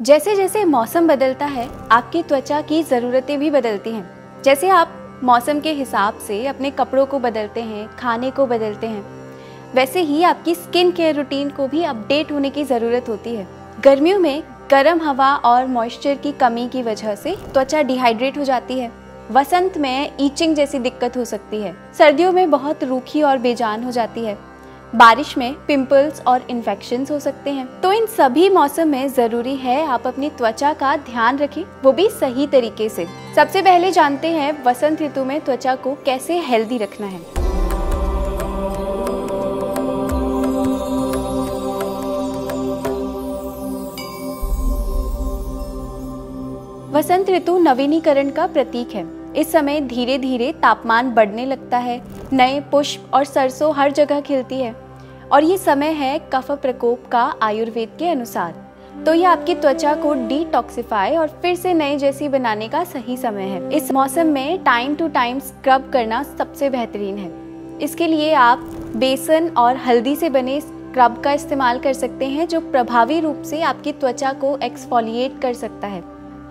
जैसे जैसे मौसम बदलता है, आपकी त्वचा की ज़रूरतें भी बदलती हैं। जैसे आप मौसम के हिसाब से अपने कपड़ों को बदलते हैं, खाने को बदलते हैं, वैसे ही आपकी स्किन केयर रूटीन को भी अपडेट होने की ज़रूरत होती है। गर्मियों में गर्म हवा और मॉइस्चर की कमी की वजह से त्वचा डिहाइड्रेट हो जाती है। वसंत में ईचिंग जैसी दिक्कत हो सकती है। सर्दियों में बहुत रूखी और बेजान हो जाती है। बारिश में पिंपल्स और इन्फेक्शंस हो सकते हैं। तो इन सभी मौसम में ज़रूरी है आप अपनी त्वचा का ध्यान रखें, वो भी सही तरीके से। सबसे पहले जानते हैं वसंत ऋतु में त्वचा को कैसे हेल्दी रखना है। वसंत ऋतु नवीनीकरण का प्रतीक है। इस समय धीरे धीरे तापमान बढ़ने लगता है, नए पुष्प और सरसों हर जगह खिलती है और ये समय है कफ प्रकोप का आयुर्वेद के अनुसार। तो ये आपकी त्वचा को डिटॉक्सिफाई और फिर से नए जैसी बनाने का सही समय है। इस मौसम में टाइम टू टाइम स्क्रब करना सबसे बेहतरीन है। इसके लिए आप बेसन और हल्दी से बने स्क्रब का इस्तेमाल कर सकते हैं, जो प्रभावी रूप से आपकी त्वचा को एक्सफोलिएट कर सकता है।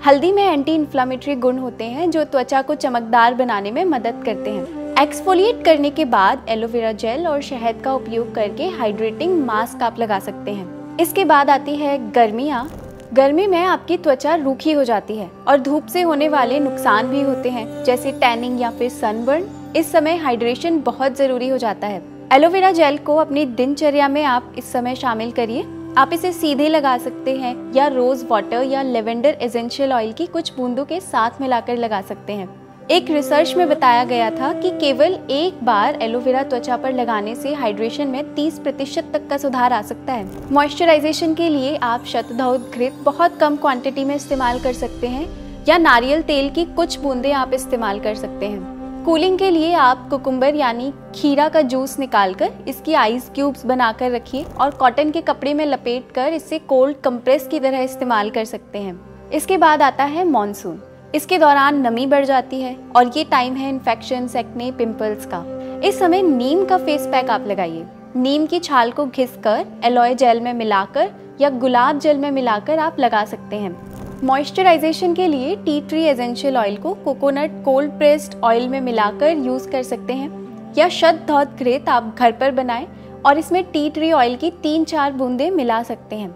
हल्दी में एंटी इन्फ्लामेटरी गुण होते हैं जो त्वचा को चमकदार बनाने में मदद करते हैं। एक्सफोलिएट करने के बाद एलोवेरा जेल और शहद का उपयोग करके हाइड्रेटिंग मास्क आप लगा सकते हैं। इसके बाद आती है गर्मियाँ। गर्मी में आपकी त्वचा रूखी हो जाती है और धूप से होने वाले नुकसान भी होते हैं, जैसे टैनिंग या फिर सनबर्न। इस समय हाइड्रेशन बहुत ज़रूरी हो जाता है। एलोवेरा जेल को अपनी दिनचर्या में आप इस समय शामिल करिए। आप इसे सीधे लगा सकते हैं या रोज वाटर या लेवेंडर एसेंशियल ऑयल की कुछ बूंदों के साथ मिलाकर लगा सकते हैं। एक रिसर्च में बताया गया था कि केवल एक बार एलोवेरा त्वचा पर लगाने से हाइड्रेशन में 30% तक का सुधार आ सकता है। मॉइस्चराइजेशन के लिए आप शतधौत घृत बहुत कम क्वांटिटी में इस्तेमाल कर सकते हैं या नारियल तेल की कुछ बूंदें आप इस्तेमाल कर सकते हैं। कूलिंग के लिए आप कुकुम्बर यानी खीरा का जूस निकालकर इसकी आइस क्यूब्स बनाकर रखिए और कॉटन के कपड़े में लपेटकर इसे कोल्ड कंप्रेस की तरह इस्तेमाल कर सकते हैं। इसके बाद आता है मॉनसून। इसके दौरान नमी बढ़ जाती है और ये टाइम है इन्फेक्शन, एक्ने, पिंपल्स का। इस समय नीम का फेस पैक आप लगाइए। नीम की छाल को घिसकर एलोए जेल में मिलाकर या गुलाब जल में मिलाकर आप लगा सकते हैं। मॉइस्चराइजेशन के लिए टी ट्री एसेंशियल ऑयल को कोकोनट कोल्ड प्रेस्ड ऑयल में मिलाकर यूज़ कर सकते हैं या शतधौत घृत आप घर पर बनाएं और इसमें टी ट्री ऑयल की 3-4 बूंदें मिला सकते हैं।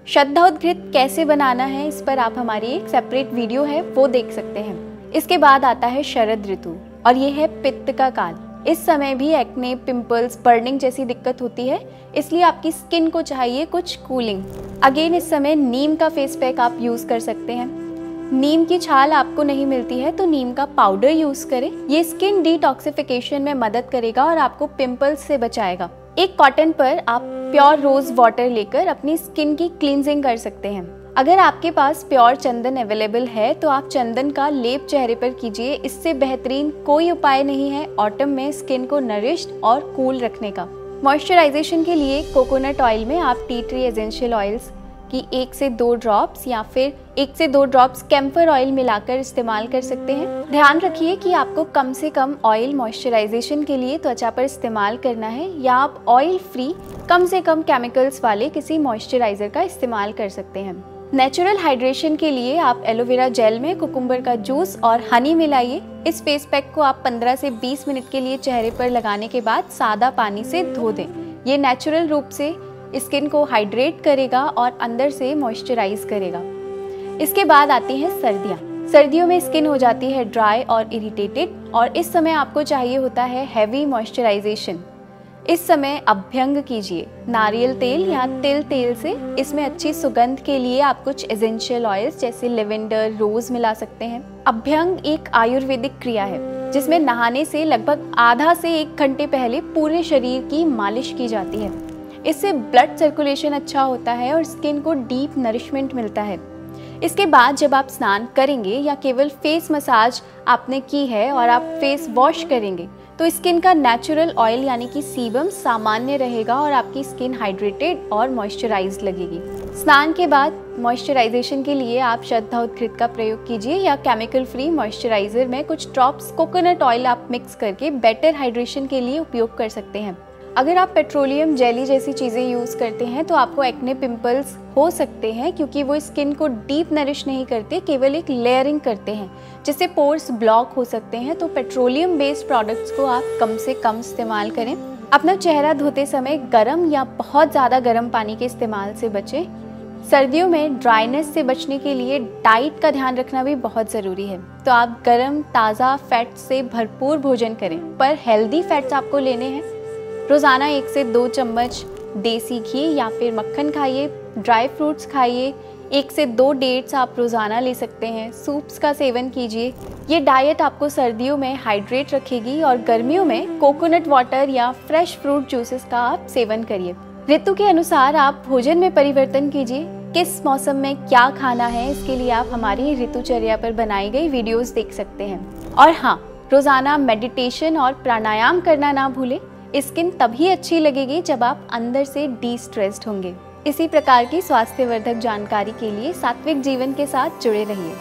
शतधौत घृत कैसे बनाना है, इस पर आप हमारी एक सेपरेट वीडियो है वो देख सकते हैं। इसके बाद आता है शरद ऋतु और ये है पित्त का काल। इस समय भी एक्ने, पिंपल्स, बर्निंग जैसी दिक्कत होती है, इसलिए आपकी स्किन को चाहिए कुछ कूलिंग। अगेन इस समय नीम का फेस पैक आप यूज़ कर सकते हैं। नीम की छाल आपको नहीं मिलती है तो नीम का पाउडर यूज़ करें। ये स्किन डिटॉक्सिफिकेशन में मदद करेगा और आपको पिंपल्स से बचाएगा। एक कॉटन पर आप प्योर रोज वाटर लेकर अपनी स्किन की क्लींजिंग कर सकते हैं। अगर आपके पास प्योर चंदन अवेलेबल है तो आप चंदन का लेप चेहरे पर कीजिए। इससे बेहतरीन कोई उपाय नहीं है ऑटम में स्किन को नरिश्ड और कूल रखने का। मॉइस्चराइजेशन के लिए कोकोनट ऑयल में आप टी ट्री एसेंशियल ऑयल्स की 1 से 2 ड्रॉप्स या फिर 1 से 2 ड्रॉप्स कैम्फर ऑयल मिलाकर इस्तेमाल कर सकते हैं। ध्यान रखिए कि आपको कम से कम ऑयल मॉइस्चराइजेशन के लिए त्वचा पर इस्तेमाल करना है या आप ऑयल फ्री कम से कम केमिकल्स वाले किसी मॉइस्चराइजर का इस्तेमाल कर सकते हैं। नेचुरल हाइड्रेशन के लिए आप एलोवेरा जेल में कुकुम्बर का जूस और हनी मिलाइए। इस फेस पैक को आप 15 से 20 मिनट के लिए चेहरे पर लगाने के बाद सादा पानी से धो दें। ये नेचुरल रूप से स्किन को हाइड्रेट करेगा और अंदर से मॉइस्चराइज करेगा। इसके बाद आती हैं सर्दियाँ। सर्दियों में स्किन हो जाती है ड्राई और इरिटेटेड और इस समय आपको चाहिए होता है हैवी मॉइस्चराइजेशन। इस समय अभ्यंग कीजिए नारियल तेल या तिल तेल से। इसमें अच्छी सुगंध के लिए आप कुछ एसेंशियल ऑयल्स जैसे लेवेंडर, रोज मिला सकते हैं। अभ्यंग एक आयुर्वेदिक क्रिया है जिसमें नहाने से लगभग आधा से 1 घंटे पहले पूरे शरीर की मालिश की जाती है। इससे ब्लड सर्कुलेशन अच्छा होता है और स्किन को डीप नरिशमेंट मिलता है। इसके बाद जब आप स्नान करेंगे या केवल फेस मसाज आपने की है और आप फेस वॉश करेंगे तो स्किन का नेचुरल ऑयल यानी कि सीबम सामान्य रहेगा और आपकी स्किन हाइड्रेटेड और मॉइस्चराइज्ड लगेगी। स्नान के बाद मॉइस्चराइजेशन के लिए आप शतधौत घृत का प्रयोग कीजिए या केमिकल फ्री मॉइस्चराइजर में कुछ ड्रॉप्स कोकोनट ऑयल आप मिक्स करके बेटर हाइड्रेशन के लिए उपयोग कर सकते हैं। अगर आप पेट्रोलियम जेली जैसी चीज़ें यूज़ करते हैं तो आपको एक्ने पिंपल्स हो सकते हैं, क्योंकि वो स्किन को डीप नरिश नहीं करते, केवल एक लेयरिंग करते हैं जिससे पोर्स ब्लॉक हो सकते हैं। तो पेट्रोलियम बेस्ड प्रोडक्ट्स को आप कम से कम इस्तेमाल करें। अपना चेहरा धोते समय गर्म या बहुत ज़्यादा गर्म पानी के इस्तेमाल से बचें। सर्दियों में ड्राइनेस से बचने के लिए डाइट का ध्यान रखना भी बहुत ज़रूरी है। तो आप गर्म ताज़ा फैट से भरपूर भोजन करें, पर हेल्दी फैट्स आपको लेने हैं। रोज़ाना 1 से 2 चम्मच देसी घी या फिर मक्खन खाइए, ड्राई फ्रूट्स खाइए, 1 से 2 डेट्स आप रोज़ाना ले सकते हैं। सूप्स का सेवन कीजिए। ये डाइट आपको सर्दियों में हाइड्रेट रखेगी और गर्मियों में कोकोनट वाटर या फ्रेश फ्रूट जूसेस का आप सेवन करिए। ऋतु के अनुसार आप भोजन में परिवर्तन कीजिए। किस मौसम में क्या खाना है, इसके लिए आप हमारी ऋतुचर्या पर बनाई गई वीडियोस देख सकते हैं। और हाँ, रोज़ाना मेडिटेशन और प्राणायाम करना ना भूलें। स्किन तभी अच्छी लगेगी जब आप अंदर से डी-स्ट्रेस्ड होंगे। इसी प्रकार की स्वास्थ्यवर्धक जानकारी के लिए सात्विक जीवन के साथ जुड़े रहिए।